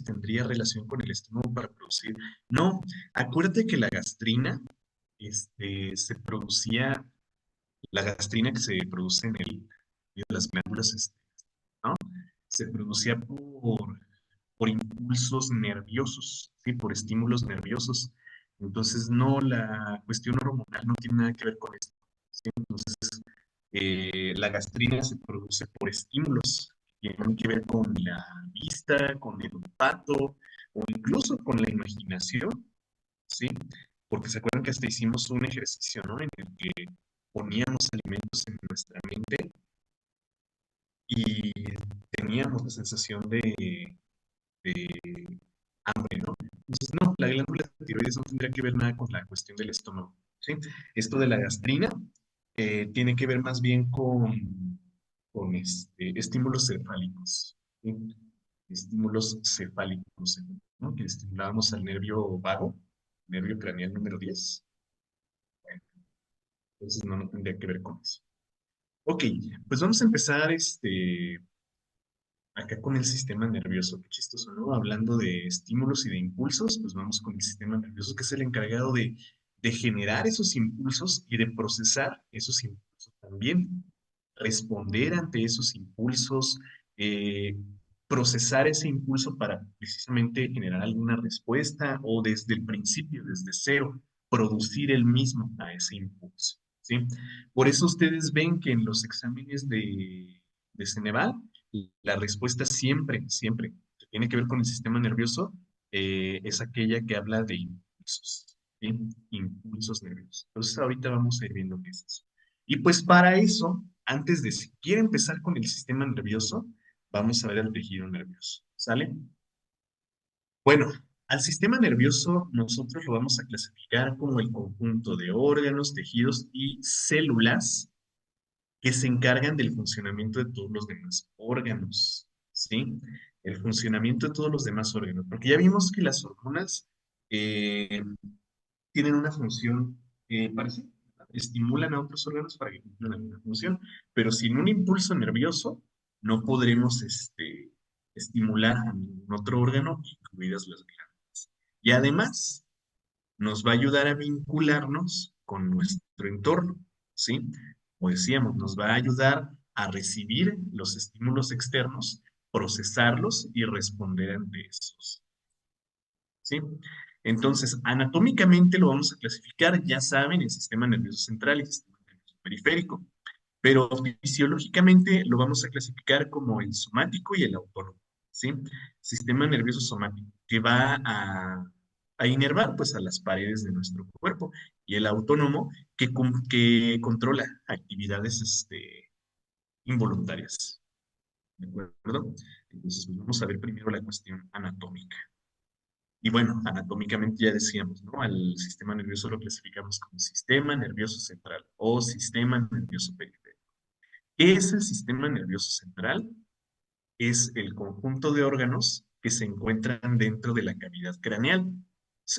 tendría relación con el estómago para producir. No, acuérdate que la gastrina, se producía, la gastrina que se produce en de las glándulas, ¿no? Se producía por impulsos nerviosos, ¿sí? Por estímulos nerviosos. Entonces, no, la cuestión hormonal no tiene nada que ver con esto, ¿sí? Entonces, la gastrina se produce por estímulos que tienen que ver con la vista, con el olfato o incluso con la imaginación, ¿sí? Porque se acuerdan que hasta hicimos un ejercicio, ¿no? En el que poníamos alimentos en nuestra mente y teníamos la sensación de hambre, ¿no? Entonces, no, la glándula tiroides no tendría que ver nada con la cuestión del estómago, ¿sí? Esto de la gastrina tiene que ver más bien con estímulos cefálicos, ¿sí? Estímulos cefálicos, ¿no? Que estimulábamos al nervio vago, nervio craneal número 10. Bueno, entonces no tendría que ver con eso. Ok, pues vamos a empezar acá con el sistema nervioso. Qué chistoso, ¿no? Hablando de estímulos y de impulsos, pues vamos con el sistema nervioso, que es el encargado de generar esos impulsos y de procesar esos impulsos también. Responder ante esos impulsos, eh, procesar ese impulso para precisamente generar alguna respuesta o desde el principio, desde cero, producir el mismo a ese impulso, ¿sí? Por eso ustedes ven que en los exámenes de Ceneval, la respuesta siempre, siempre, que tiene que ver con el sistema nervioso, es aquella que habla de impulsos, ¿sí? Impulsos nerviosos. Entonces ahorita vamos a ir viendo qué es eso. Y pues para eso, antes de siquiera empezar con el sistema nervioso, vamos a ver el tejido nervioso, ¿sale? Bueno, al sistema nervioso nosotros lo vamos a clasificar como el conjunto de órganos, tejidos y células que se encargan del funcionamiento de todos los demás órganos, ¿sí? El funcionamiento de todos los demás órganos, porque ya vimos que las hormonas eh, tienen una función parecida, estimulan a otros órganos para que cumplan la misma función, pero sin un impulso nervioso no podremos estimular a ningún otro órgano, incluidas las glándulas. Y además, nos va a ayudar a vincularnos con nuestro entorno, ¿sí? Como decíamos, nos va a ayudar a recibir los estímulos externos, procesarlos y responder ante esos, ¿sí? Entonces, anatómicamente lo vamos a clasificar, ya saben, el sistema nervioso central y el sistema nervioso periférico, pero fisiológicamente lo vamos a clasificar como el somático y el autónomo, ¿sí? Sistema nervioso somático, que va a inervar pues a las paredes de nuestro cuerpo, y el autónomo que controla actividades involuntarias, ¿de acuerdo? Entonces, pues, vamos a ver primero la cuestión anatómica. Y bueno, anatómicamente ya decíamos, ¿no? Al sistema nervioso lo clasificamos como sistema nervioso central o sistema nervioso periférico. ¿Qué es el sistema nervioso central? Es el conjunto de órganos que se encuentran dentro de la cavidad craneal.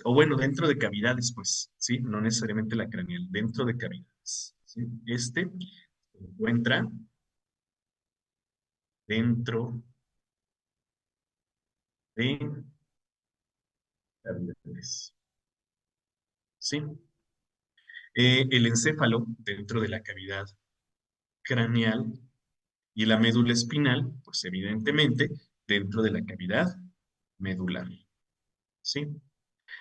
O bueno, dentro de cavidades, pues, ¿sí? No necesariamente la craneal, dentro de cavidades, ¿sí? Se encuentra dentro de cavidades, ¿sí? El encéfalo dentro de la cavidad craneal y la médula espinal, pues evidentemente, dentro de la cavidad medular, ¿sí?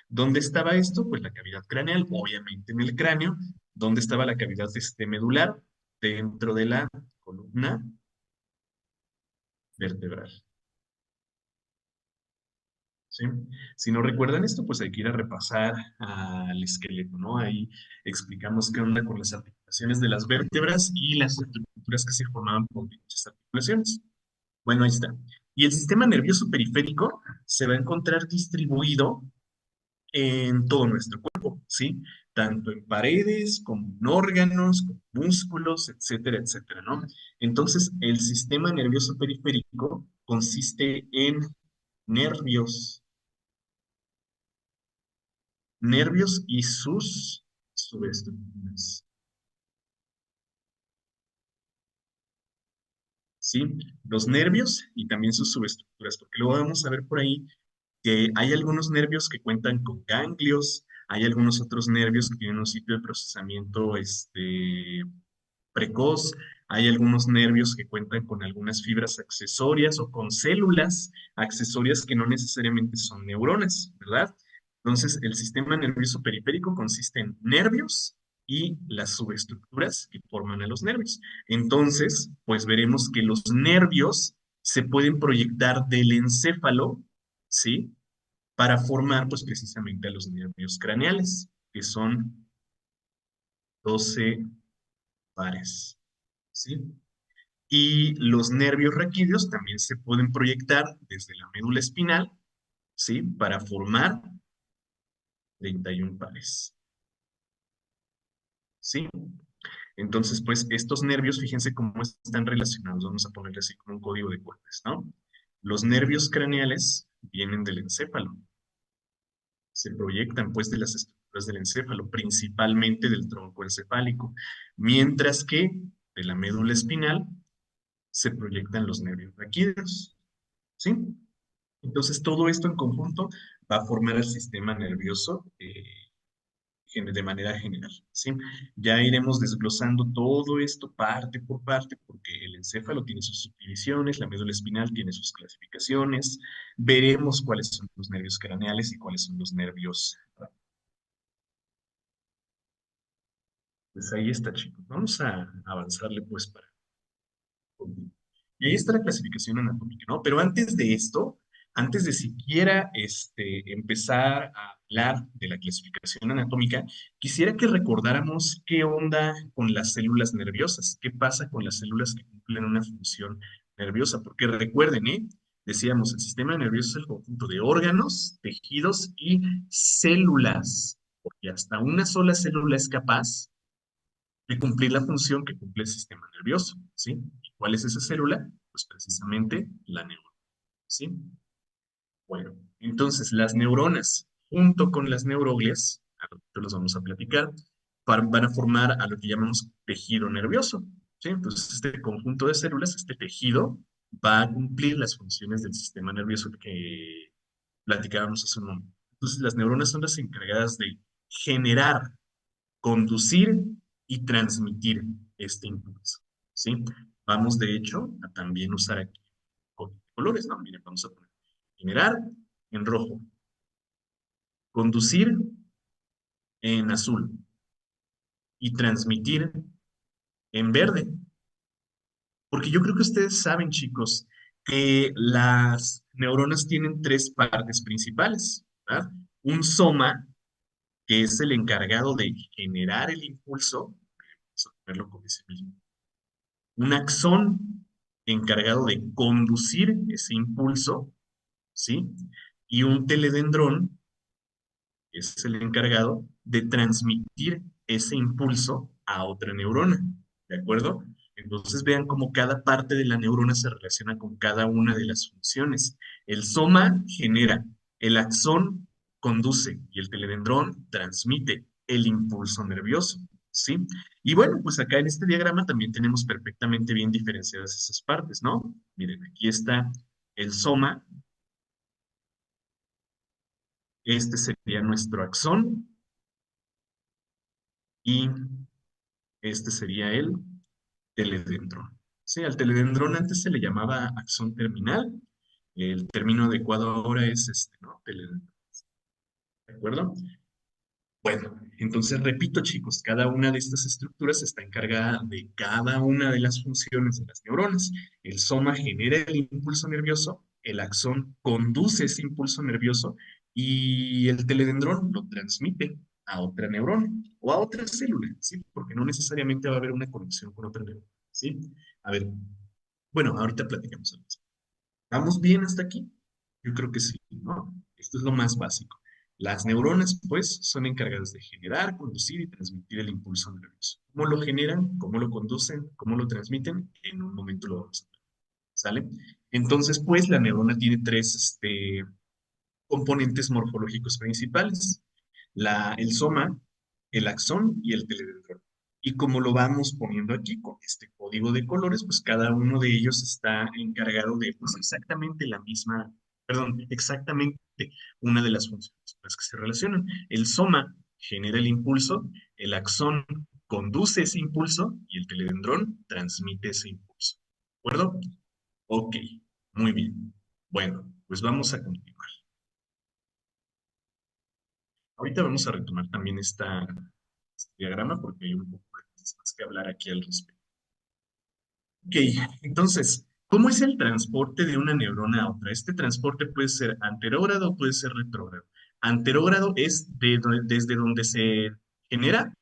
¿Dónde estaba esto? Pues la cavidad craneal, obviamente en el cráneo. ¿Dónde estaba la cavidad medular? Dentro de la columna vertebral, ¿sí? Si no recuerdan esto, pues hay que ir a repasar al esqueleto, ¿no? Ahí explicamos qué onda con las articulaciones de las vértebras y las estructuras que se formaban por dichas articulaciones. Bueno, ahí está. Y el sistema nervioso periférico se va a encontrar distribuido en todo nuestro cuerpo, ¿sí? Tanto en paredes como en órganos, como músculos, etcétera, etcétera, ¿no? Entonces, el sistema nervioso periférico consiste en nervios, nervios y sus subestructuras, ¿sí? Los nervios y también sus subestructuras, porque luego vamos a ver por ahí que hay algunos nervios que cuentan con ganglios, hay algunos otros nervios que tienen un sitio de procesamiento precoz, hay algunos nervios que cuentan con algunas fibras accesorias o con células accesorias que no necesariamente son neuronas, ¿verdad? Entonces, el sistema nervioso periférico consiste en nervios y las subestructuras que forman a los nervios. Entonces, pues veremos que los nervios se pueden proyectar del encéfalo, ¿sí? Para formar, pues precisamente a los nervios craneales, que son 12 pares, ¿sí? Y los nervios raquídeos también se pueden proyectar desde la médula espinal, ¿sí? Para formar 31 pares, ¿sí? Entonces, pues estos nervios, fíjense cómo están relacionados. Vamos a ponerle así como un código de cuerdas, ¿no? Los nervios craneales vienen del encéfalo, se proyectan pues de las estructuras del encéfalo, principalmente del tronco encefálico, mientras que de la médula espinal se proyectan los nervios raquídeos, ¿sí? Entonces, todo esto en conjunto va a formar el sistema nervioso de manera general, ¿sí? Ya iremos desglosando todo esto parte por parte, porque el encéfalo tiene sus subdivisiones, la médula espinal tiene sus clasificaciones, veremos cuáles son los nervios craneales y cuáles son los nervios. Pues ahí está, chicos. Vamos a avanzarle, pues, para continuar. Y ahí está la clasificación anatómica, ¿no? Pero antes de esto, antes de siquiera empezar a hablar de la clasificación anatómica, quisiera que recordáramos qué onda con las células nerviosas, qué pasa con las células que cumplen una función nerviosa, porque recuerden, ¿eh? Decíamos, el sistema nervioso es el conjunto de órganos, tejidos y células, porque hasta una sola célula es capaz de cumplir la función que cumple el sistema nervioso, ¿sí? ¿Y cuál es esa célula? Pues precisamente la neurona, ¿sí? Bueno, entonces las neuronas, junto con las neuroglias, a lo que los vamos a platicar, van a formar a lo que llamamos tejido nervioso, ¿sí? Entonces este conjunto de células, este tejido, va a cumplir las funciones del sistema nervioso que platicábamos hace un momento. Entonces las neuronas son las encargadas de generar, conducir y transmitir este impulso, ¿sí? Vamos, de hecho, a también usar aquí colores, ¿no? Miren, vamos a poner generar en rojo, conducir en azul y transmitir en verde. Porque yo creo que ustedes saben, chicos, que las neuronas tienen tres partes principales, ¿verdad? Un soma, que es el encargado de generar el impulso, vamos a ponerlo con ese mismo, un axón encargado de conducir ese impulso, ¿sí? Y un teledendrón que es el encargado de transmitir ese impulso a otra neurona, ¿de acuerdo? Entonces vean cómo cada parte de la neurona se relaciona con cada una de las funciones. El soma genera, el axón conduce y el teledendrón transmite el impulso nervioso, ¿sí? Y bueno, pues acá en este diagrama también tenemos perfectamente bien diferenciadas esas partes, ¿no? Miren, aquí está el soma, este sería nuestro axón y este sería el teledendrón. Sí, al teledendrón antes se le llamaba axón terminal. El término adecuado ahora es este, ¿no? Teledendrón. ¿De acuerdo? Bueno, entonces repito, chicos, cada una de estas estructuras está encargada de cada una de las funciones de las neuronas. El soma genera el impulso nervioso, el axón conduce ese impulso nervioso y el teledendrón lo transmite a otra neurona o a otra célula, ¿sí? Porque no necesariamente va a haber una conexión con otra neurona, ¿sí? A ver, bueno, ahorita platicamos algo. ¿Vamos bien hasta aquí? Yo creo que sí, ¿no? Esto es lo más básico. Las neuronas, pues, son encargadas de generar, conducir y transmitir el impulso nervioso. ¿Cómo lo generan? ¿Cómo lo conducen? ¿Cómo lo transmiten? En un momento lo vamos a ver. ¿Sale? Entonces, pues, la neurona tiene tres componentes morfológicos principales. El soma, el axón y el teledendrón. Y como lo vamos poniendo aquí con este código de colores, pues cada uno de ellos está encargado de pues, exactamente la misma perdón, exactamente una de las funciones con las que se relacionan. El soma genera el impulso, el axón conduce ese impulso y el teledendrón transmite ese impulso. ¿De acuerdo? Ok, muy bien. Bueno, pues vamos a continuar. Ahorita vamos a retomar también este diagrama porque hay un poco de cosas más que hablar aquí al respecto. Ok, entonces, ¿cómo es el transporte de una neurona a otra? Este transporte puede ser anterógrado o puede ser retrógrado. Anterógrado es desde donde se genera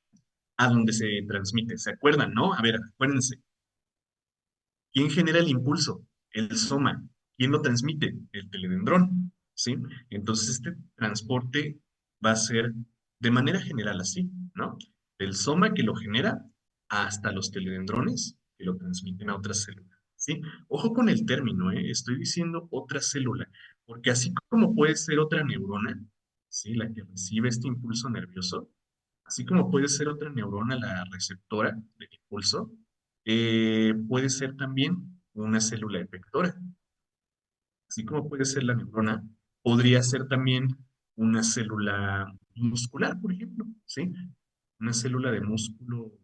a donde se transmite. ¿Se acuerdan, no? A ver, acuérdense. ¿Quién genera el impulso? El soma. ¿Quién lo transmite? El teledendrón. ¿Sí? Entonces, este transporte va a ser de manera general así, ¿no? Del soma que lo genera hasta los teledendrones que lo transmiten a otra célula. ¿Sí? Ojo con el término, ¿eh? Estoy diciendo otra célula, porque así como puede ser otra neurona, ¿sí? La que recibe este impulso nervioso, así como puede ser otra neurona la receptora del impulso, puede ser también una célula efectora. Así como puede ser la neurona, podría ser también una célula muscular, por ejemplo, ¿sí? Una célula de músculo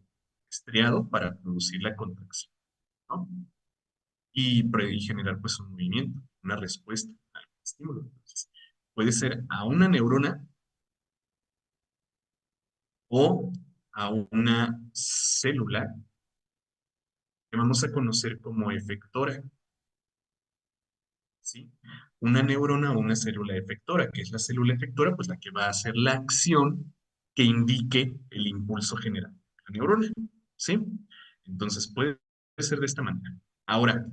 estriado para producir la contracción, ¿no? Y generar pues un movimiento, una respuesta al estímulo. Entonces, puede ser a una neurona o a una célula que vamos a conocer como efectora, ¿sí? Una neurona o una célula efectora, que es la célula efectora, pues la que va a hacer la acción que indique el impulso generado por la neurona, ¿sí? Entonces puede ser de esta manera. Ahora,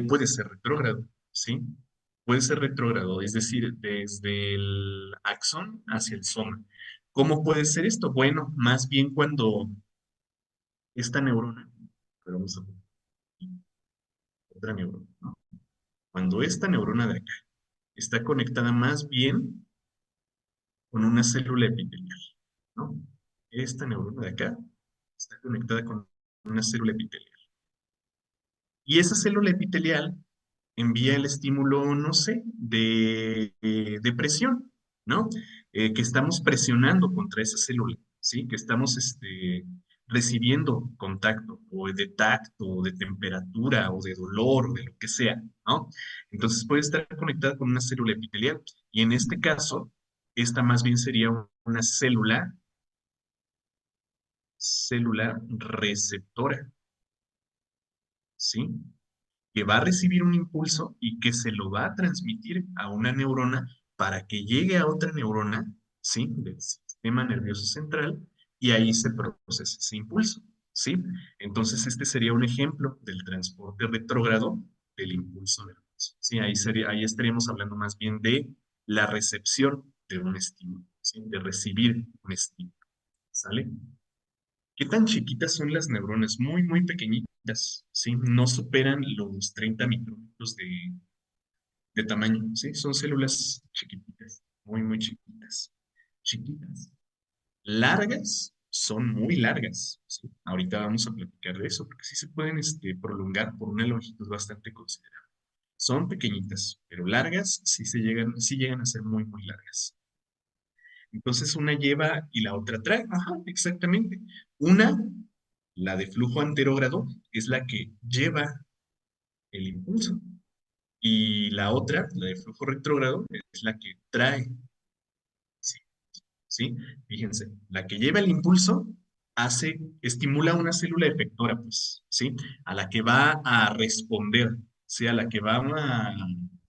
puede ser retrógrado, ¿sí? Puede ser retrógrado, es decir, desde el axón hacia el soma. ¿Cómo puede ser esto? Bueno, más bien cuando esta neurona, pero vamos a poner otra neurona, ¿no? Cuando esta neurona de acá está conectada más bien con una célula epitelial, ¿no? Esta neurona de acá está conectada con una célula epitelial. Y esa célula epitelial envía el estímulo, no sé, de presión, ¿no? Que estamos presionando contra esa célula, ¿sí? Que estamos recibiendo contacto, o de tacto, o de temperatura, o de dolor, o de lo que sea, ¿no? Entonces puede estar conectada con una célula epitelial. Y en este caso, esta más bien sería una célula receptora, ¿sí? Que va a recibir un impulso y que se lo va a transmitir a una neurona para que llegue a otra neurona, ¿sí? Del sistema nervioso central y ahí se procesa ese impulso, ¿sí? Entonces este sería un ejemplo del transporte retrógrado del impulso nervioso, ¿sí? Ahí estaríamos hablando más bien de la recepción de un estímulo, ¿sí? De recibir un estímulo, ¿sale? ¿Qué tan chiquitas son las neuronas? Muy, muy pequeñitas, ¿sí? No superan los 30 micrómetros de tamaño, ¿sí? Son células chiquititas, muy, muy chiquitas. Chiquitas. Largas, son muy largas, ¿sí? Ahorita vamos a platicar de eso, porque sí se pueden prolongar por una longitud bastante considerable. Son pequeñitas, pero largas sí llegan a ser muy, muy largas. Entonces una lleva y la otra trae. Ajá, exactamente. Una, la de flujo anterógrado, es la que lleva el impulso. Y la otra, la de flujo retrógrado, es la que trae. Sí, ¿sí? Fíjense, la que lleva el impulso estimula una célula efectora, pues, ¿sí? A la que va a responder, ¿sí? A la que va a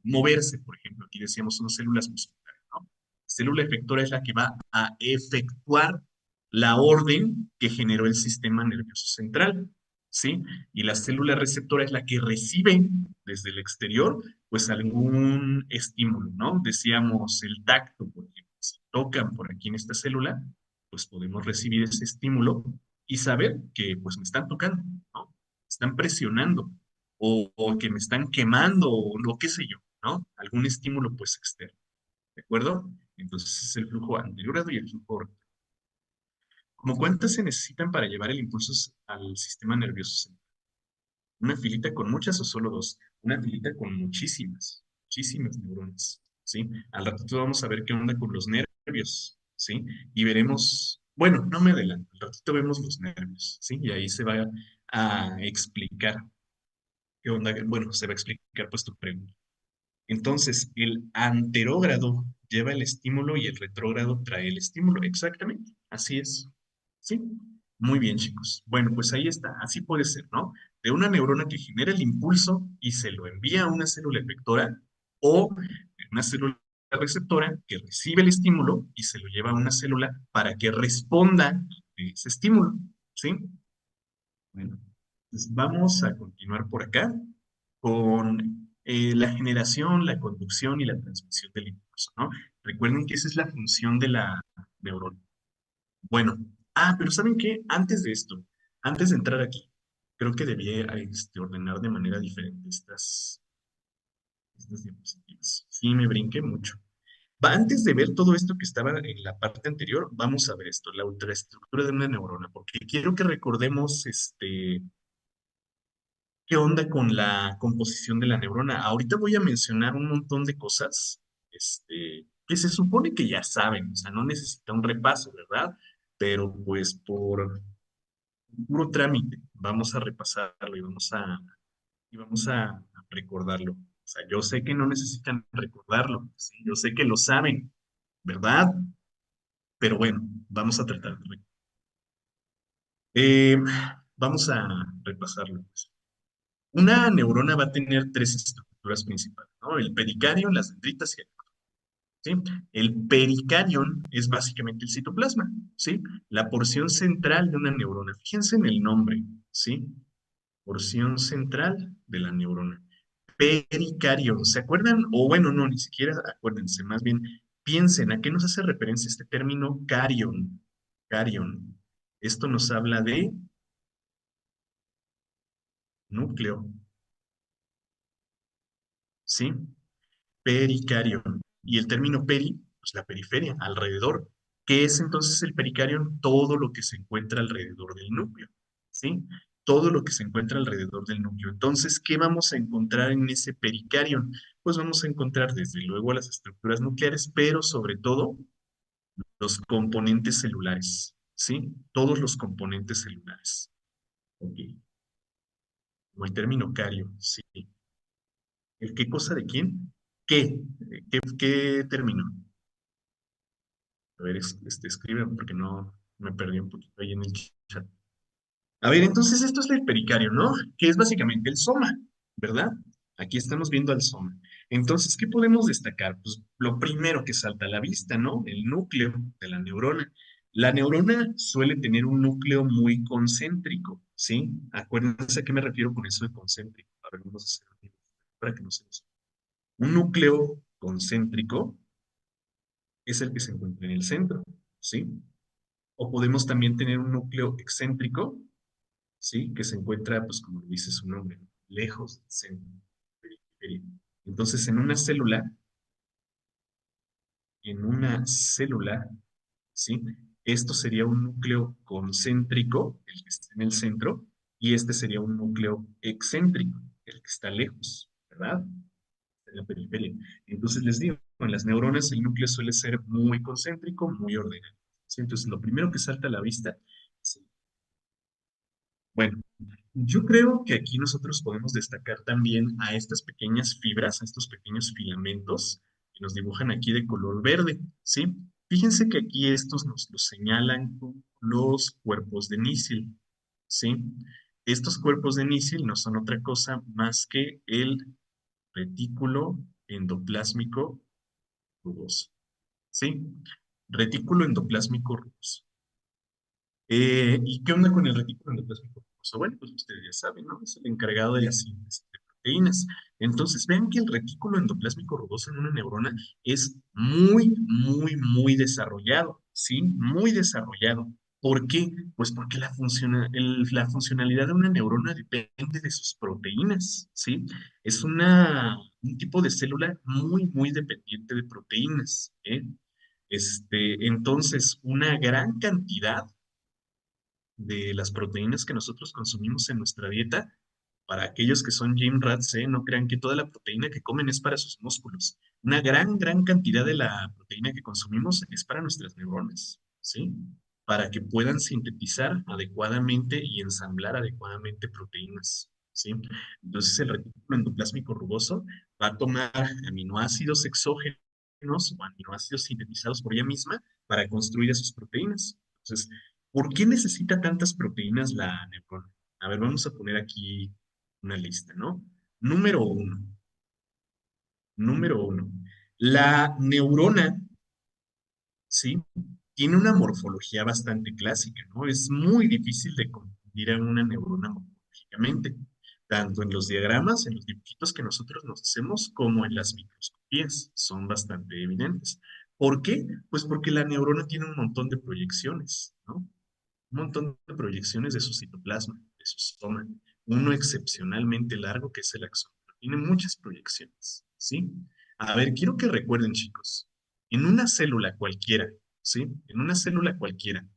moverse, por ejemplo. Aquí decíamos son células musculares, ¿no? La célula efectora es la que va a efectuar la orden que generó el sistema nervioso central, ¿sí? Y la célula receptora es la que recibe desde el exterior, pues algún estímulo, ¿no? Decíamos el tacto, por ejemplo. Si tocan por aquí en esta célula, pues podemos recibir ese estímulo y saber que pues me están tocando, ¿no? Me están presionando o que me están quemando o lo que sé yo, ¿no? Algún estímulo pues externo, ¿de acuerdo? Entonces es el flujo anterior y el flujo retrógrado. ¿Cómo cuántas se necesitan para llevar el impulso al sistema nervioso central? ¿Una filita con muchas o solo dos? Una filita con muchísimas. muchísimas neuronas, ¿sí? Al ratito vamos a ver qué onda con los nervios, ¿sí? Y veremos, bueno, no me adelanto, al ratito vemos los nervios, ¿sí? Y ahí se va a explicar qué onda, bueno, se va a explicar pues tu pregunta. Entonces, el anterógrado lleva el estímulo y el retrógrado trae el estímulo. Exactamente, así es. ¿Sí? Muy bien, chicos. Bueno, pues ahí está. Así puede ser, ¿no? De una neurona que genera el impulso y se lo envía a una célula efectora o de una célula receptora que recibe el estímulo y se lo lleva a una célula para que responda a ese estímulo. ¿Sí? Bueno, pues vamos a continuar por acá con la generación, la conducción y la transmisión del impulso, ¿no? Recuerden que esa es la función de la neurona. Bueno, pero ¿saben qué? Antes de esto, antes de entrar aquí, creo que debía ordenar de manera diferente estas diapositivas. Sí, me brinqué mucho. Antes de ver todo esto que estaba en la parte anterior, vamos a ver esto, la ultraestructura de una neurona, porque quiero que recordemos qué onda con la composición de la neurona. Ahorita voy a mencionar un montón de cosas, que se supone que ya saben, o sea, no necesita un repaso, ¿verdad? Pero pues por puro trámite vamos a repasarlo y vamos a recordarlo. O sea, yo sé que no necesitan recordarlo, ¿sí? Yo sé que lo saben, ¿verdad? Pero bueno, vamos a tratar de eh, vamos a repasarlo, pues. Una neurona va a tener tres estructuras principales, ¿no? El pericardio, las dendritas y el ¿sí? El pericarion es básicamente el citoplasma, ¿sí? La porción central de una neurona. Fíjense en el nombre, ¿sí? Porción central de la neurona. Pericarion, ¿se acuerdan? O bueno, no, ni siquiera acuérdense, más bien piensen a qué nos hace referencia este término carion. Carion. Esto nos habla de núcleo, ¿sí? Pericarion. Y el término peri, pues la periferia, alrededor. ¿Qué es entonces el pericarion? Todo lo que se encuentra alrededor del núcleo, ¿sí? Todo lo que se encuentra alrededor del núcleo. Entonces, ¿qué vamos a encontrar en ese pericarion? Pues vamos a encontrar desde luego las estructuras nucleares, pero sobre todo los componentes celulares, ¿sí? Todos los componentes celulares. Ok. O el término cario, sí. ¿El qué cosa de quién? ¿Qué? ¿Qué término? A ver, escribe porque no me perdí un poquito ahí en el chat. A ver, entonces esto es el pericardio, ¿no? Que es básicamente el soma, ¿verdad? Aquí estamos viendo al soma. Entonces, ¿qué podemos destacar? Pues lo primero que salta a la vista, ¿no? El núcleo de la neurona. La neurona suele tener un núcleo muy concéntrico, ¿sí? Acuérdense a qué me refiero con eso de concéntrico. A ver, vamos a hacer un para que no se nos... Un núcleo concéntrico es el que se encuentra en el centro, ¿sí? O podemos también tener un núcleo excéntrico, ¿sí? Que se encuentra, pues como lo dice su nombre, ¿no? Lejos del centro, periferia. Entonces, en una célula, ¿sí? Esto sería un núcleo concéntrico, el que está en el centro, y este sería un núcleo excéntrico, el que está lejos, ¿verdad? En la periferia. Entonces les digo, en las neuronas el núcleo suele ser muy concéntrico, muy ordenado, ¿sí? Entonces, lo primero que salta a la vista es, bueno, yo creo que aquí nosotros podemos destacar también a estas pequeñas fibras, a estos pequeños filamentos que nos dibujan aquí de color verde, ¿sí? Fíjense que aquí estos nos los señalan con los cuerpos de Níssil, ¿sí? Estos cuerpos de Níssil no son otra cosa más que el retículo endoplásmico rugoso, ¿sí? Retículo endoplásmico rugoso. ¿Y qué onda con el retículo endoplasmático rugoso? Bueno, pues ustedes ya saben, ¿no? Es el encargado de la síntesis de proteínas. Entonces, vean que el retículo endoplásmico rugoso en una neurona es muy, muy, muy desarrollado, ¿sí? Muy desarrollado. ¿Por qué? Pues porque la funcionalidad de una neurona depende de sus proteínas, ¿sí? Es un tipo de célula muy, muy dependiente de proteínas, ¿eh? Entonces, una gran cantidad de las proteínas que nosotros consumimos en nuestra dieta Para aquellos que son gym rats, no crean que toda la proteína que comen es para sus músculos. Una gran cantidad de la proteína que consumimos es para nuestras neuronas, ¿sí? Para que puedan sintetizar adecuadamente y ensamblar adecuadamente proteínas, ¿sí? Entonces el retículo endoplásmico rugoso va a tomar aminoácidos exógenos o aminoácidos sintetizados por ella misma para construir esas proteínas. Entonces, ¿por qué necesita tantas proteínas la neurona? A ver, vamos a poner aquí una lista, ¿no? Número uno, número uno. La neurona, ¿sí? Tiene una morfología bastante clásica, ¿no? Es muy difícil de confundir a una neurona morfológicamente, tanto en los diagramas, en los dibujitos que nosotros nos hacemos, como en las microscopías. Son bastante evidentes. ¿Por qué? Pues porque la neurona tiene un montón de proyecciones, ¿no? Un montón de proyecciones de su citoplasma, de su soma. Uno excepcionalmente largo que es el axón. Tiene muchas proyecciones, ¿sí? A ver, quiero que recuerden, chicos, en una célula cualquiera, ¿sí? En una célula cualquiera,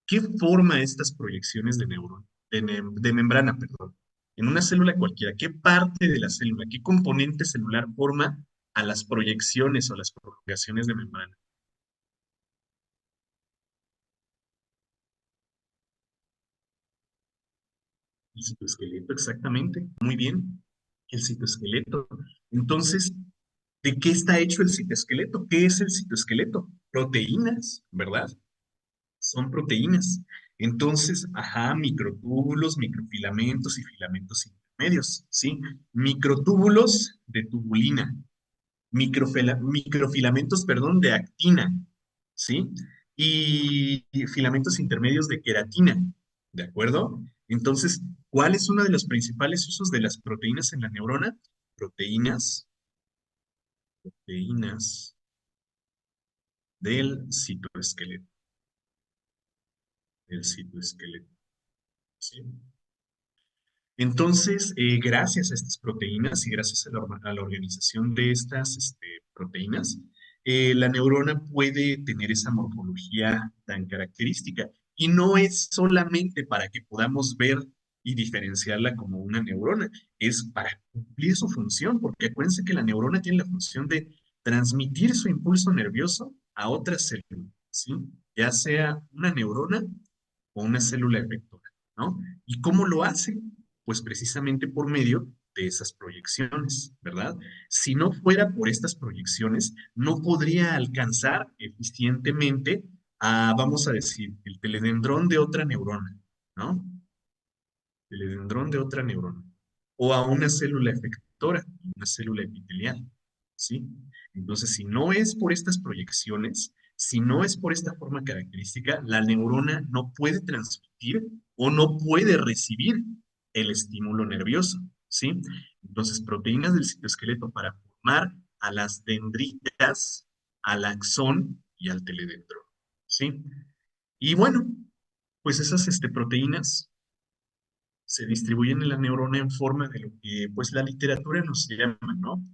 ¿qué forma estas proyecciones de neurón, de membrana, perdón? En una célula cualquiera, ¿qué parte de la célula, qué componente celular forma a las proyecciones o las prolongaciones de membrana? El citoesqueleto, exactamente. Muy bien. El citoesqueleto. Entonces, ¿de qué está hecho el citoesqueleto? ¿Qué es el citoesqueleto? Proteínas, ¿verdad? Son proteínas. Entonces, ajá, microtúbulos, microfilamentos y filamentos intermedios, ¿sí? Microtúbulos de tubulina, microfilamentos, perdón, de actina, ¿sí? Y filamentos intermedios de queratina, ¿de acuerdo? Entonces, ¿cuál es uno de los principales usos de las proteínas en la neurona? Proteínas, proteínas del citoesqueleto, del citoesqueleto, ¿sí? Entonces, gracias a estas proteínas y gracias a la organización de estas proteínas, la neurona puede tener esa morfología tan característica. Y no es solamente para que podamos ver y diferenciarla como una neurona, es para cumplir su función, porque acuérdense que la neurona tiene la función de transmitir su impulso nervioso a otras células, ¿sí? Ya sea una neurona o una célula efectora, ¿no? ¿Y cómo lo hace? Pues precisamente por medio de esas proyecciones, ¿verdad? Si no fuera por estas proyecciones, no podría alcanzar eficientemente a, vamos a decir, el teledendrón de otra neurona, ¿no? Teledendrón de otra neurona. O a una célula efectora, una célula epitelial, ¿sí? Entonces, si no es por estas proyecciones, si no es por esta forma característica, la neurona no puede transmitir o no puede recibir el estímulo nervioso, ¿sí? Entonces, proteínas del citoesqueleto para formar a las dendritas, al axón y al teledendrón, ¿sí? Y bueno, pues esas proteínas se distribuyen en la neurona en forma de lo que pues la literatura nos llama, ¿no?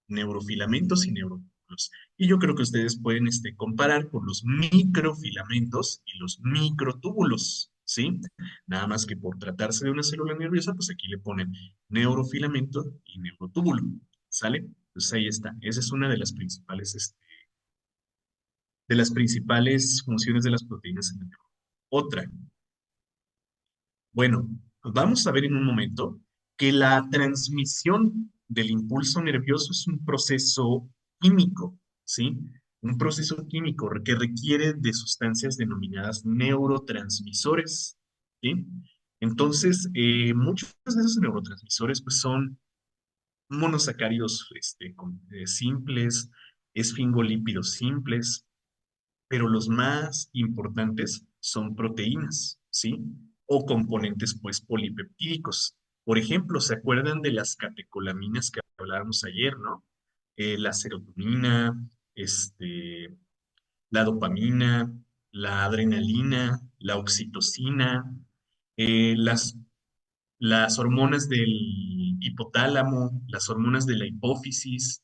Neurofilamentos y neurotúbulos. Y yo creo que ustedes pueden comparar con los microfilamentos y los microtúbulos, ¿sí? Nada más que por tratarse de una célula nerviosa, pues aquí le ponen neurofilamento y neurotúbulo, ¿sale? Pues ahí está. Esa es una de las principales funciones de las proteínas en la neurona. Otra, bueno, vamos a ver en un momento que la transmisión del impulso nervioso es un proceso químico, ¿sí? Un proceso químico que requiere de sustancias denominadas neurotransmisores, ¿sí? Entonces, muchos de esos neurotransmisores pues, son monosacáridos simples, esfingolípidos simples, pero los más importantes son proteínas, ¿sí? O componentes, pues, polipeptídicos. Por ejemplo, ¿se acuerdan de las catecolaminas que hablábamos ayer, no? La serotonina, este, la dopamina, la adrenalina, la oxitocina, las hormonas del hipotálamo, las hormonas de la hipófisis,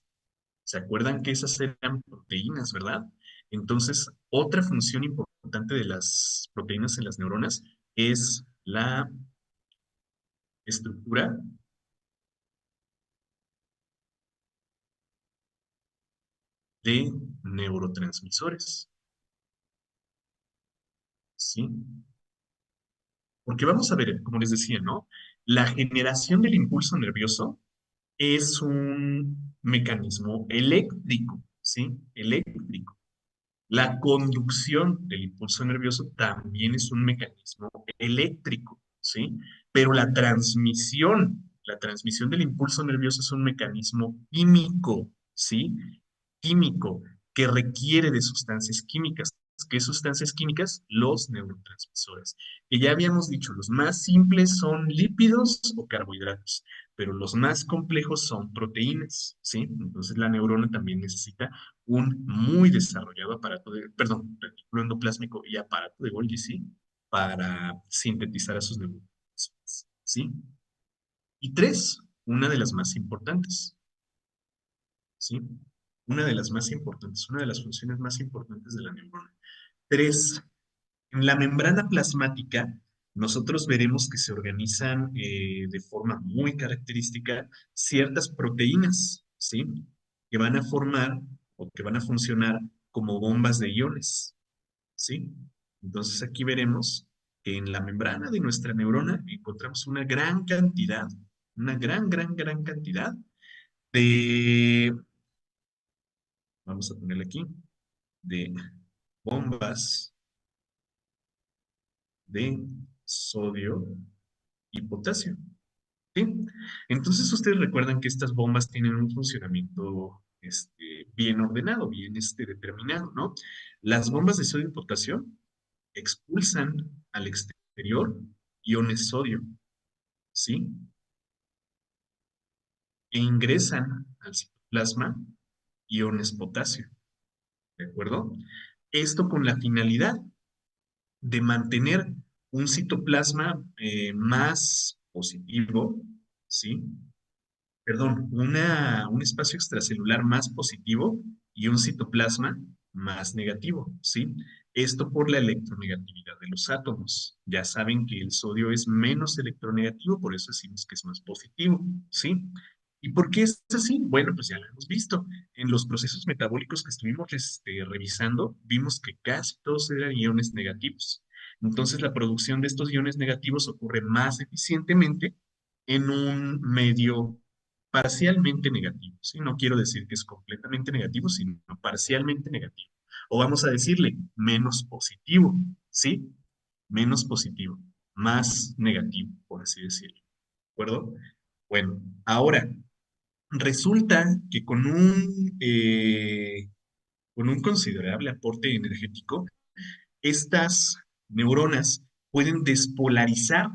¿se acuerdan que esas eran proteínas, verdad? Entonces, otra función importante de las proteínas en las neuronas es la estructura. de neurotransmisores, ¿sí? Porque vamos a ver, como les decía, ¿no? La generación del impulso nervioso es un mecanismo eléctrico, ¿sí? Eléctrico. La conducción del impulso nervioso también es un mecanismo eléctrico, ¿sí? Pero la transmisión del impulso nervioso es un mecanismo químico, ¿sí? Químico que requiere de sustancias químicas. ¿Qué sustancias químicas? Los neurotransmisores. Que ya habíamos dicho, los más simples son lípidos o carbohidratos, pero los más complejos son proteínas, ¿sí? Entonces la neurona también necesita un muy desarrollado aparato de, perdón, retículo endoplásmico y aparato de Golgi, ¿sí? Para sintetizar a sus neurotransmisores, ¿sí? Y tres, una de las más importantes, ¿sí? Una de las más importantes, una de las funciones más importantes de la neurona. Tres, en la membrana plasmática, nosotros veremos que se organizan de forma muy característica ciertas proteínas, ¿sí? Que van a formar o que van a funcionar como bombas de iones, ¿sí? Entonces aquí veremos que en la membrana de nuestra neurona encontramos una gran cantidad, una gran cantidad de, vamos a ponerle aquí, de bombas de sodio y potasio. ¿Sí? Entonces ustedes recuerdan que estas bombas tienen un funcionamiento bien ordenado, bien determinado, ¿no? Las bombas de sodio y potasio expulsan al exterior iones sodio, ¿sí? E ingresan al citoplasma iones potasio, ¿de acuerdo? Esto con la finalidad de mantener un citoplasma más positivo, ¿sí? Perdón, un espacio extracelular más positivo y un citoplasma más negativo, ¿sí? Esto por la electronegatividad de los átomos. Ya saben que el sodio es menos electronegativo, por eso decimos que es más positivo, ¿sí? ¿Y por qué es así? Bueno, pues ya lo hemos visto. En los procesos metabólicos que estuvimos revisando, vimos que casi todos eran iones negativos. Entonces, la producción de estos iones negativos ocurre más eficientemente en un medio parcialmente negativo, ¿sí? No quiero decir que es completamente negativo, sino parcialmente negativo. O vamos a decirle menos positivo, ¿sí? Menos positivo, más negativo, por así decirlo. ¿De acuerdo? Bueno, ahora, resulta que con un considerable aporte energético, estas neuronas pueden despolarizar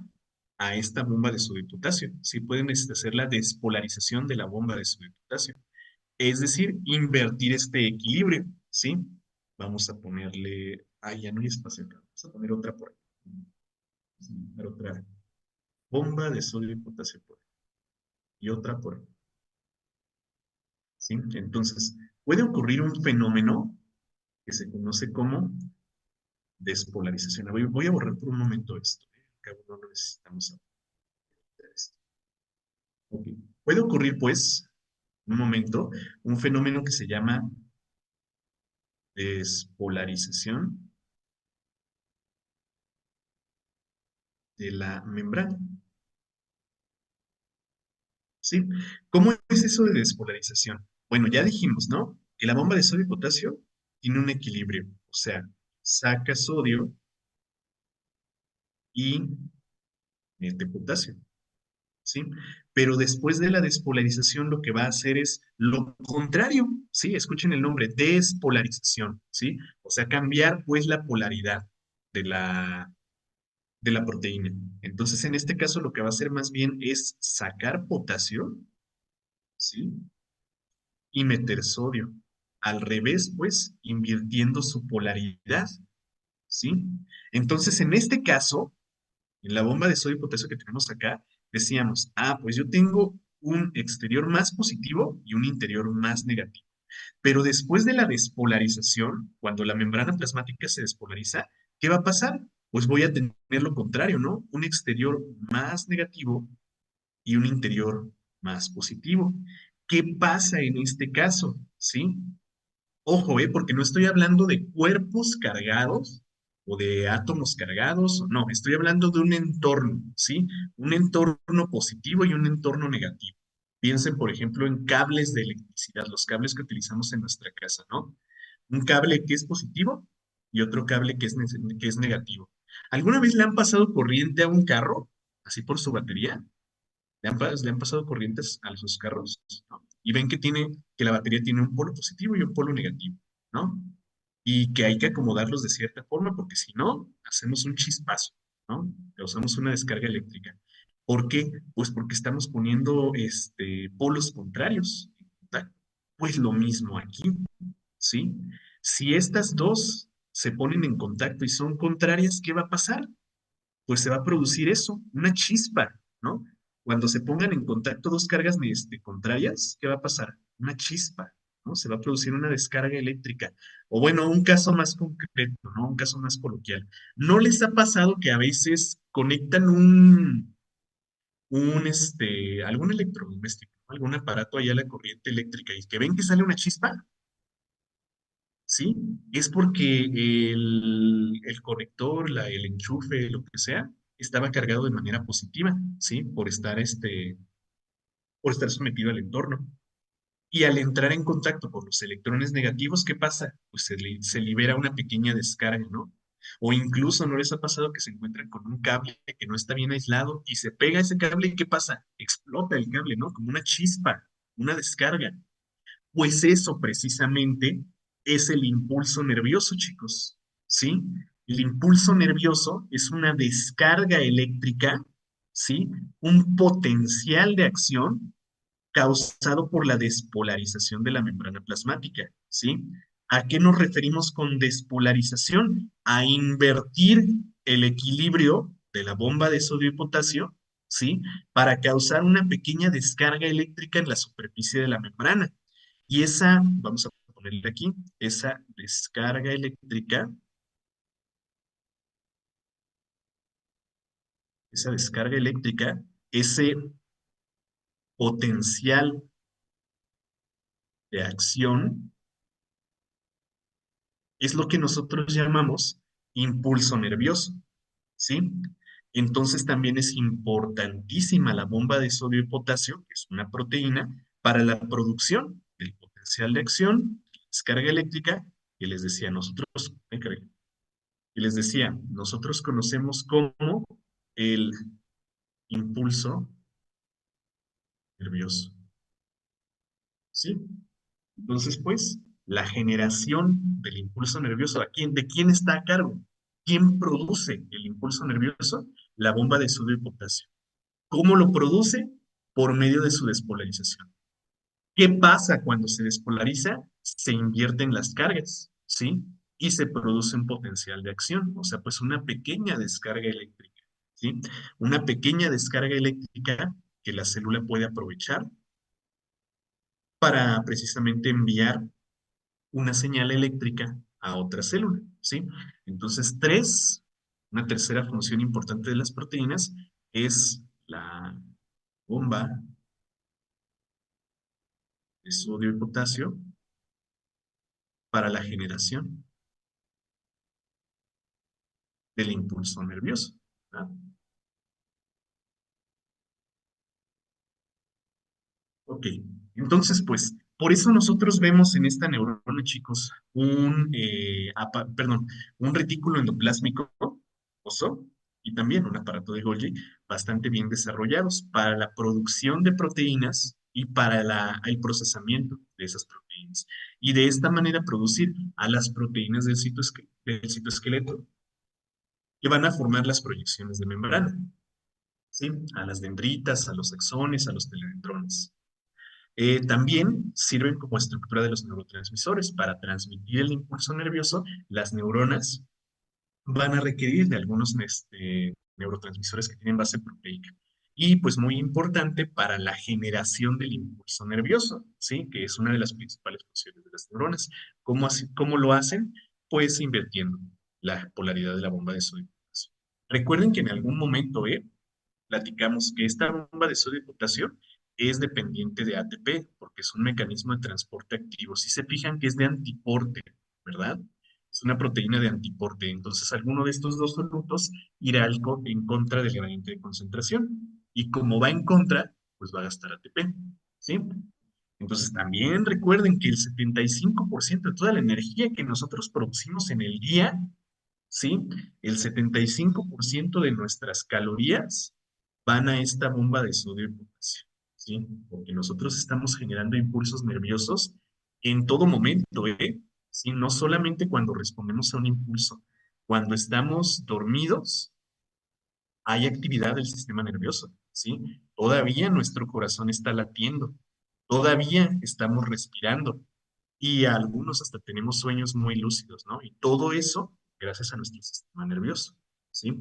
a esta bomba de sodio y potasio, ¿sí? Pueden hacer la despolarización de la bomba de sodio y potasio. Es decir, invertir este equilibrio, ¿sí? Vamos a ponerle, ya no hay espacio acá, vamos a poner otra por aquí. Vamos a poner otra bomba de sodio y potasio por aquí, y otra por aquí, ¿sí? Entonces, puede ocurrir un fenómeno que se conoce como despolarización. Voy a borrar por un momento esto, que aún no lo necesitamos hacer esto. Ok. Puede ocurrir, pues, un momento, un fenómeno que se llama despolarización de la membrana. ¿Sí? ¿Cómo es eso de despolarización? Bueno, ya dijimos, ¿no? Que la bomba de sodio y potasio tiene un equilibrio, o sea, saca sodio y mete potasio, ¿sí? Pero después de la despolarización lo que va a hacer es lo contrario, ¿sí? Escuchen el nombre, despolarización, ¿sí? O sea, cambiar pues la polaridad de de la proteína. Entonces, en este caso lo que va a hacer más bien es sacar potasio, ¿sí? Y meter sodio. Al revés, pues, invirtiendo su polaridad, ¿sí? Entonces, en este caso, en la bomba de sodio y potasio que tenemos acá, decíamos, pues yo tengo un exterior más positivo y un interior más negativo. Pero después de la despolarización, cuando la membrana plasmática se despolariza, ¿qué va a pasar? Pues voy a tener lo contrario, ¿no? Un exterior más negativo y un interior más positivo. ¿Qué pasa en este caso? ¿Sí? Ojo, porque no estoy hablando de cuerpos cargados o de átomos cargados, no, estoy hablando de un entorno, ¿sí? Un entorno positivo y un entorno negativo. Piensen, por ejemplo, en cables de electricidad, los cables que utilizamos en nuestra casa, ¿no? Un cable que es positivo y otro cable que es negativo. ¿Alguna vez le han pasado corriente a un carro, así por su batería? Le han pasado corrientes a sus carros, ¿no? Y ven que la batería tiene un polo positivo y un polo negativo, ¿no? Y que hay que acomodarlos de cierta forma porque si no, hacemos un chispazo, ¿no? Causamos una descarga eléctrica. ¿Por qué? Pues porque estamos poniendo polos contrarios en contacto. Pues lo mismo aquí, ¿sí? Si estas dos se ponen en contacto y son contrarias, ¿qué va a pasar? Pues se va a producir eso, una chispa, ¿no? Cuando se pongan en contacto dos cargas contrarias, ¿qué va a pasar? Una chispa, ¿no? Se va a producir una descarga eléctrica. O bueno, un caso más concreto, ¿no? Un caso más coloquial. ¿No les ha pasado que a veces conectan algún electrodoméstico, algún aparato allá a la corriente eléctrica y que ven que sale una chispa? ¿Sí? Es porque el conector, el enchufe, lo que sea, estaba cargado de manera positiva, ¿sí? Por estar sometido al entorno. Y al entrar en contacto con los electrones negativos, ¿qué pasa? Pues se libera una pequeña descarga, ¿no? O incluso no les ha pasado que se encuentran con un cable que no está bien aislado y se pega ese cable y ¿qué pasa? Explota el cable, ¿no? Como una chispa, una descarga. Pues eso precisamente es el impulso nervioso, chicos, ¿sí? El impulso nervioso es una descarga eléctrica, ¿sí? Un potencial de acción causado por la despolarización de la membrana plasmática, ¿sí? ¿A qué nos referimos con despolarización? A invertir el equilibrio de la bomba de sodio y potasio, ¿sí? Para causar una pequeña descarga eléctrica en la superficie de la membrana. Y vamos a ponerle aquí, esa descarga eléctrica, ese potencial de acción, es lo que nosotros llamamos impulso nervioso, ¿sí? Entonces también es importantísima la bomba de sodio y potasio, que es una proteína, para la producción del potencial de acción, descarga eléctrica, que les decía nosotros, que les decía, nosotros conocemos como el impulso nervioso, ¿sí? Entonces, pues, la generación del impulso nervioso, ¿de quién está a cargo? ¿Quién produce el impulso nervioso? La bomba de sodio y potasio. ¿Cómo lo produce? Por medio de su despolarización. ¿Qué pasa cuando se despolariza? Se invierten las cargas, ¿sí? Y se produce un potencial de acción, o sea, pues una pequeña descarga eléctrica, ¿sí? Una pequeña descarga eléctrica que la célula puede aprovechar para precisamente enviar una señal eléctrica a otra célula, ¿sí? Entonces, una tercera función importante de las proteínas es la bomba de sodio y potasio para la generación del impulso nervioso, ¿verdad? Ok, entonces pues, por eso nosotros vemos en esta neurona, chicos, un retículo endoplásmico oso y también un aparato de Golgi bastante bien desarrollados para la producción de proteínas y para el procesamiento de esas proteínas. Y de esta manera producir a las proteínas del citoesqueleto que van a formar las proyecciones de membrana, ¿sí? A las dendritas, a los axones, a los teledendrones. También sirven como estructura de los neurotransmisores. Para transmitir el impulso nervioso, las neuronas van a requerir de algunos neurotransmisores que tienen base proteica. Y pues muy importante para la generación del impulso nervioso, ¿sí? Que es una de las principales funciones de las neuronas. ¿Cómo lo hacen? Pues invirtiendo la polaridad de la bomba de sodio y potasio. Recuerden que en algún momento, platicamos que esta bomba de sodio y potasio es dependiente de ATP, porque es un mecanismo de transporte activo. Si se fijan que es de antiporte, ¿verdad? Es una proteína de antiporte. Entonces, alguno de estos dos solutos irá en contra del gradiente de concentración. Y como va en contra, pues va a gastar ATP, ¿sí? Entonces, también recuerden que el 75% de toda la energía que nosotros producimos en el día, ¿sí? El 75% de nuestras calorías van a esta bomba de sodio y potasio, ¿sí? Porque nosotros estamos generando impulsos nerviosos en todo momento, ¿eh? ¿Sí? No solamente cuando respondemos a un impulso. Cuando estamos dormidos, hay actividad del sistema nervioso, ¿sí? Todavía nuestro corazón está latiendo, todavía estamos respirando y algunos hasta tenemos sueños muy lúcidos, ¿no? Y todo eso gracias a nuestro sistema nervioso, ¿sí?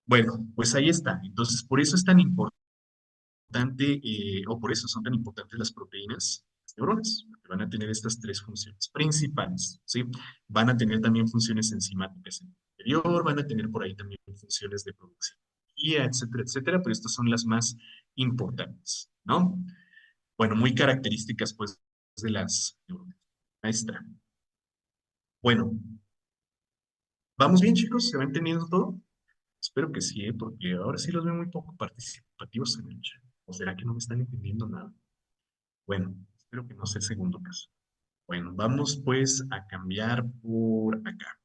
Bueno, pues ahí está. Entonces, por eso es tan importante, o por eso son tan importantes las proteínas, las neuronas, porque van a tener estas tres funciones principales, ¿sí? Van a tener también funciones enzimáticas en el interior, van a tener por ahí también funciones de producción de energía, etcétera, etcétera, pero estas son las más importantes, ¿no? Bueno, muy características, pues, de las neuronas. Ahí está. Bueno, ¿vamos bien, chicos? ¿Se va entendiendo todo? Espero que sí, ¿eh? Porque ahora sí los veo muy poco participativos en el chat. ¿O será que no me están entendiendo nada? Bueno, espero que no sea el segundo caso. Bueno, vamos pues a cambiar por acá.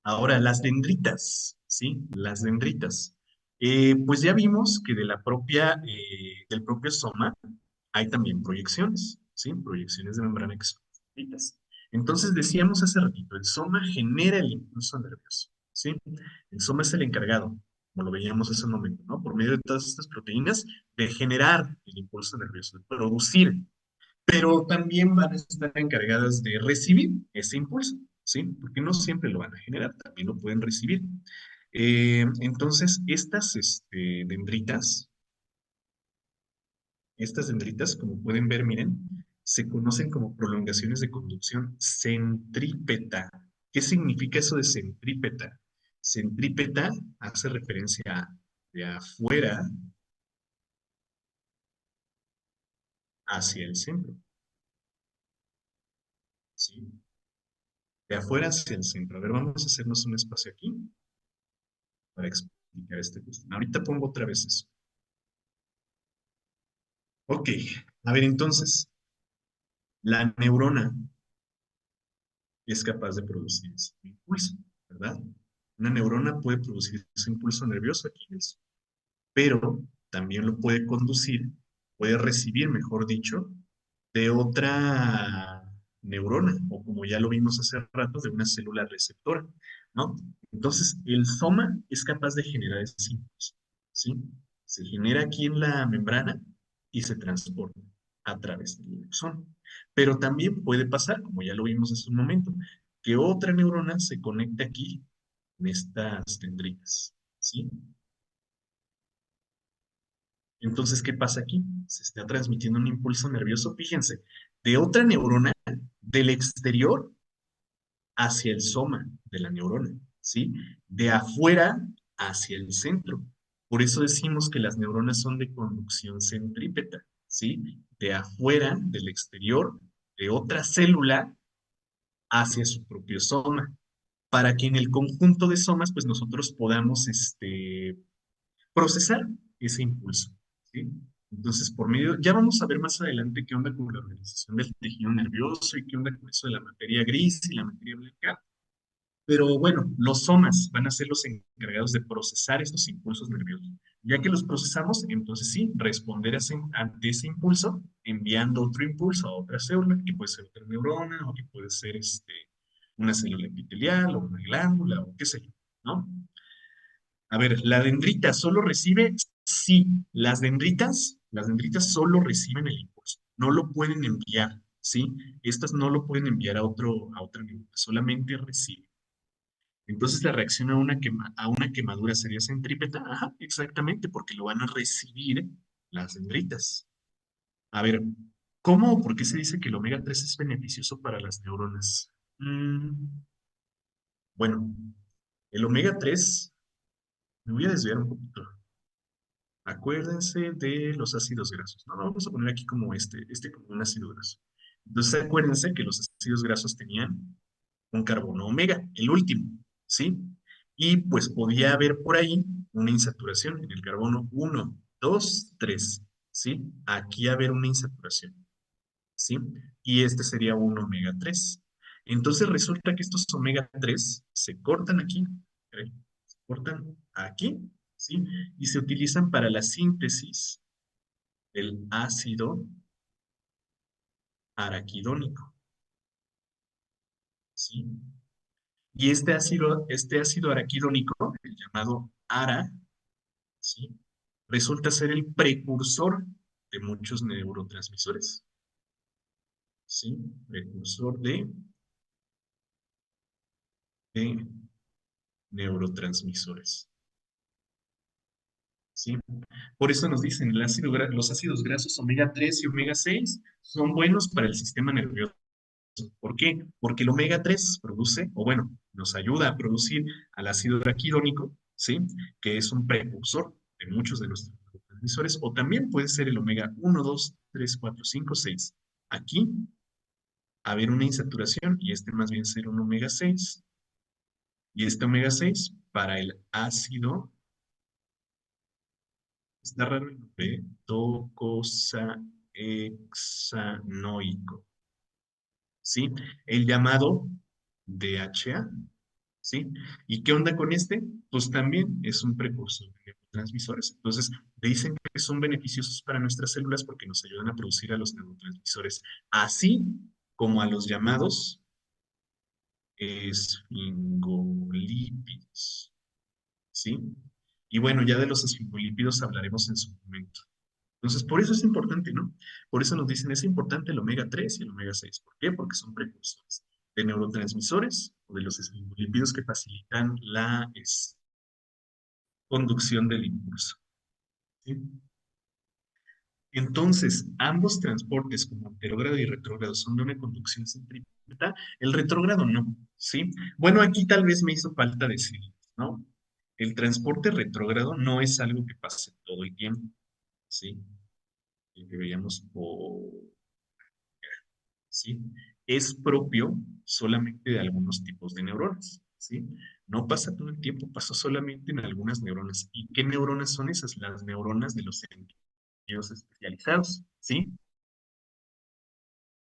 Ahora, las dendritas, ¿sí? Las dendritas. Pues ya vimos que de del propio soma hay también proyecciones, ¿sí? Proyecciones de membrana que son dendritas. Entonces decíamos hace ratito, el soma genera el impulso nervioso, ¿sí? El soma es el encargado, como lo veíamos hace un momento, ¿no? Por medio de todas estas proteínas, de generar el impulso nervioso, de producir, pero también van a estar encargadas de recibir ese impulso, ¿sí? Porque no siempre lo van a generar, también lo pueden recibir. Entonces, estas dendritas, como pueden ver, miren, se conocen como prolongaciones de conducción centrípeta. ¿Qué significa eso de centrípeta? Centrípeta hace referencia a de afuera hacia el centro, ¿sí? De afuera hacia el centro. A ver, vamos a hacernos un espacio aquí para explicar este cuestión. Ahorita pongo otra vez eso. Ok, a ver, entonces, la neurona es capaz de producir ese impulso, ¿verdad? Una neurona puede producir ese impulso nervioso aquí en el cerebro, pero también lo puede conducir, puede recibir, mejor dicho, de otra neurona, o como ya lo vimos hace rato, de una célula receptora, ¿no? Entonces, el soma es capaz de generar ese impulso, ¿sí? Se genera aquí en la membrana y se transporta a través del axón. Pero también puede pasar, como ya lo vimos hace un momento, que otra neurona se conecte aquí en estas dendritas, ¿sí? Entonces, ¿qué pasa aquí? Se está transmitiendo un impulso nervioso, fíjense, de otra neurona del exterior hacia el soma de la neurona, ¿sí? De afuera hacia el centro. Por eso decimos que las neuronas son de conducción centrípeta, ¿sí? De afuera, del exterior, de otra célula hacia su propio soma, para que en el conjunto de somas, pues nosotros podamos, procesar ese impulso, ¿sí? Entonces, por medio, ya vamos a ver más adelante qué onda con la organización del tejido nervioso y qué onda con eso de la materia gris y la materia blanca. Pero bueno, los somas van a ser los encargados de procesar estos impulsos nerviosos. Ya que los procesamos, entonces sí, responder ante ese impulso enviando otro impulso a otra célula, que puede ser otra neurona o que puede ser una célula epitelial o una glándula o qué sé yo, ¿no? A ver, ¿la dendrita solo recibe? Sí, las dendritas solo reciben el impulso, no lo pueden enviar, ¿sí? Estas no lo pueden enviar a otra neurona, solamente reciben. Entonces la reacción a una quemadura sería centrípeta, ajá, exactamente, porque lo van a recibir las dendritas. A ver, ¿cómo o por qué se dice que el omega 3 es beneficioso para las neuronas? Mm, bueno, el omega 3 me voy a desviar un poquito. Acuérdense de los ácidos grasos. No, vamos a poner aquí como este como un ácido graso. Entonces acuérdense que los ácidos grasos tenían un carbono omega, el último, ¿sí? Y pues podía haber por ahí una insaturación en el carbono uno, 2, 3, ¿sí? Aquí haber una insaturación, ¿sí? Y este sería un omega 3. Entonces resulta que estos omega 3 se cortan aquí, ¿ok? Se cortan aquí, ¿sí? Y se utilizan para la síntesis del ácido araquidónico, ¿sí? Y este ácido araquidónico, el llamado ARA, ¿sí? Resulta ser el precursor de muchos neurotransmisores, ¿sí? Precursor de neurotransmisores, ¿sí? Por eso nos dicen, los ácidos grasos omega 3 y omega 6 son buenos para el sistema nervioso. ¿Por qué? Porque el omega 3 produce, o bueno, nos ayuda a producir al ácido araquidónico, ¿sí? Que es un precursor de muchos de nuestros neurotransmisores, o también puede ser el omega 1, 2, 3, 4, 5, 6. Aquí, haber una insaturación y este más bien ser un omega 6. Y este omega 6 para el ácido, está raro el nombre, docosahexanoico, ¿sí? El llamado DHA. ¿Sí? ¿Y qué onda con este? Pues también es un precursor de neurotransmisores. Entonces, dicen que son beneficiosos para nuestras células porque nos ayudan a producir a los neurotransmisores, así como a los llamados esfingolípidos, ¿sí? Y bueno, ya de los esfingolípidos hablaremos en su momento. Entonces, por eso es importante, ¿no? Por eso nos dicen, es importante el omega 3 y el omega 6. ¿Por qué? Porque son precursores de neurotransmisores o de los esfingolípidos que facilitan la conducción del impulso, ¿sí? Entonces, ambos transportes, como anterógrado y retrógrado, son de una conducción centrípeta. El retrógrado no, ¿sí? Bueno, aquí tal vez me hizo falta decir, ¿no? El transporte retrógrado no es algo que pase todo el tiempo, ¿sí? Que veíamos por ¿sí? Es propio solamente de algunos tipos de neuronas, ¿sí? No pasa todo el tiempo, pasa solamente en algunas neuronas. ¿Y qué neuronas son esas? Las neuronas de los sentidos especializados, ¿sí?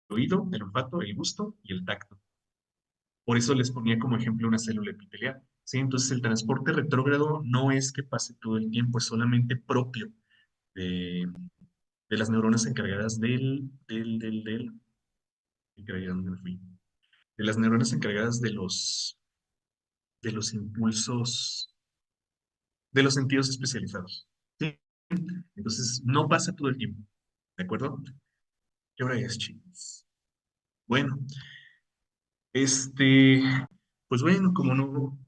El oído, el olfato, el gusto y el tacto. Por eso les ponía como ejemplo una célula epitelial, ¿sí? Entonces el transporte retrógrado no es que pase todo el tiempo, es solamente propio de, de las neuronas encargadas ¿dónde me fui? De las neuronas encargadas de los impulsos, de los sentidos especializados. ¿Sí? Entonces, no pasa todo el tiempo. ¿De acuerdo? ¿Qué hora es, chicos? Bueno, este, pues bueno, como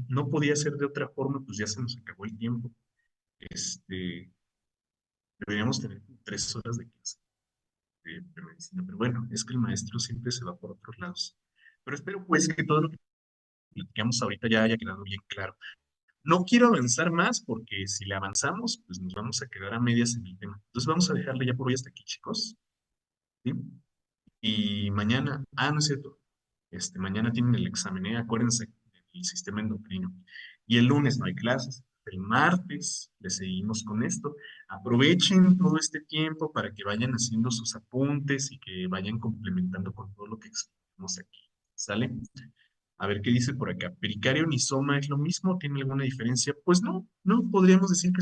no podía ser de otra forma, pues ya se nos acabó el tiempo. Este, deberíamos tener como 3 horas de clase de medicina, pero bueno, es que el maestro siempre se va por otros lados. Pero espero pues que todo lo que platicamos ahorita ya haya quedado bien claro. No quiero avanzar más porque si le avanzamos, pues nos vamos a quedar a medias en el tema. Entonces vamos a dejarle ya por hoy hasta aquí, chicos. ¿Sí? Y mañana, no es cierto, mañana tienen el examen, acuérdense del sistema endocrino. Y el lunes no hay clases. El martes le seguimos con esto. Aprovechen todo este tiempo para que vayan haciendo sus apuntes y que vayan complementando con todo lo que explicamos aquí. ¿Sale? A ver qué dice por acá. ¿Pericardio ni soma es lo mismo? ¿Tiene alguna diferencia? Pues no, no podríamos decir que